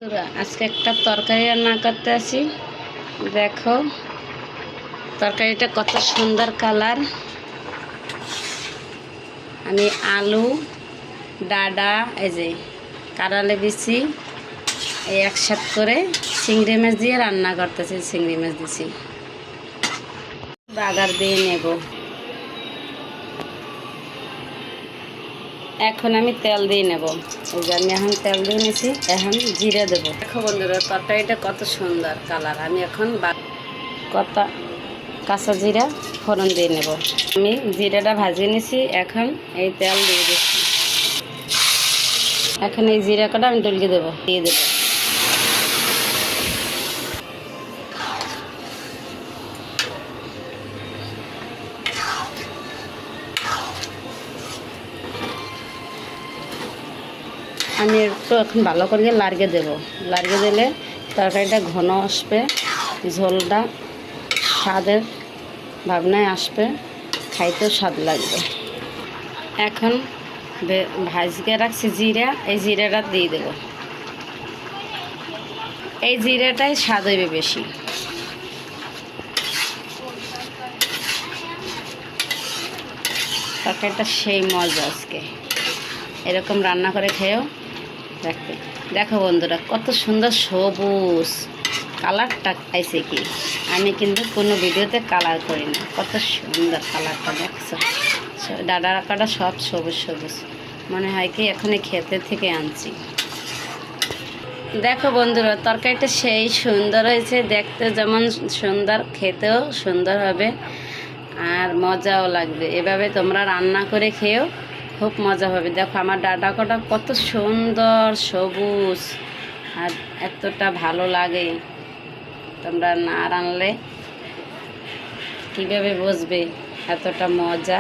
আজকে একটা তরকারি রান্না করতে আসি। দেখো তরকারিটা কত সুন্দর কালার। আমি আলু, ডাঁটা, এই যে কাঁঠালে বিচি এই একসাথে করে চিংড়ি মাছ দিয়ে রান্না করতেছি। চিংড়ি মাছ দিছি, বাগার দিয়ে নেব। এখন আমি তেল দিয়ে নেব। এই যে আমি এখন তেল দিয়ে নিয়েছি, এখন জিরে দেবো। দেখো বন্ধুরা তরকারিটা কত সুন্দর কালার। আমি এখন কত কাঁচা জিরা ফোড়ন দিয়ে নেব। আমি জিরাটা ভাজিয়ে নিয়েছি, এখন এই তেল দিয়ে দিচ্ছি। এখন এই জিরা কটা আমি ডলকে দেবো, দিয়ে দেবো। আমি একটু এখন ভালো করে লাড়িয়ে দেবো। লাড়িয়ে দিলে তরকারিটা ঘন আসবে, ঝোলটা স্বাদের ভাবনায় আসবে, খাইতেও স্বাদ লাগবে। এখন ভাজিয়ে রাখছি জিরা, এই জিরাটা দিয়ে দেবো। এই জিরাটাই স্বাদ হইবে বেশি। তরকারিটা সেই মজা। আজকে এরকম রান্না করে খেয়েও দেখবে। দেখো বন্ধুরা কত সুন্দর সবুজ কালারটা আইছে। কি আমি কিন্তু কোনো ভিডিওতে কালার করি না, কত সুন্দর কালারটা দেখছো। ডাঁটা কাটা সব সবুজ সবুজ, মনে হয় কি এখনই খেতে থেকে আনছি। দেখো বন্ধুরা তরকারিটা সেই সুন্দর হয়েছে, দেখতে যেমন সুন্দর খেতেও সুন্দর হবে আর মজাও লাগবে। এভাবে তোমরা রান্না করে খেয়েও খুব মজা হবে। দেখো আমার ডাঁটা কটা কত সুন্দর সবুজ আর এতটা ভালো লাগে। তোমরা না রানলে কীভাবে বুঝবে এতটা মজা।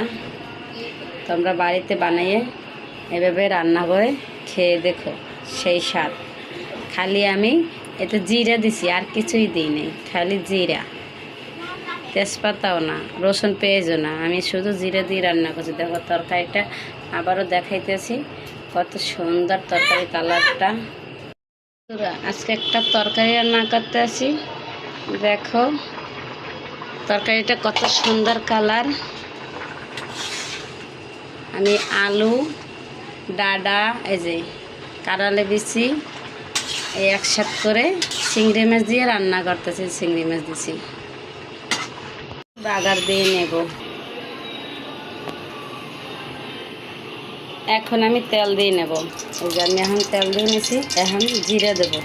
তোমরা বাড়িতে বানিয়ে এভাবে রান্না করে খেয়ে দেখো, সেই স্বাদ। খালি আমি এতে জিরা দিছি, আর কিছুই দিই নেই, খালি জিরা, তেজপাতাও না, রসুন পেঁয়াজও না, আমি শুধু জিরা দিয়ে রান্না করছি। দেখো তরকারিটা আবারও দেখাইতেছি, কত সুন্দর তরকারি কালারটা। আজকে একটা তরকারি রান্না করতে আসি। দেখো তরকারিটা কত সুন্দর কালার। আমি আলু, ডাঁটা, এই যে কাঁঠালে বিচি এই একসাথে করে চিংড়ি মাছ দিয়ে রান্না করতেছি। চিংড়ি মাছ দিছি, বাগার দিয়ে নেব। এখন আমি তেল দিয়ে নেব। এই যে আমি এখন তেল দিয়ে নিয়েছি, এখন জিরে দেবো।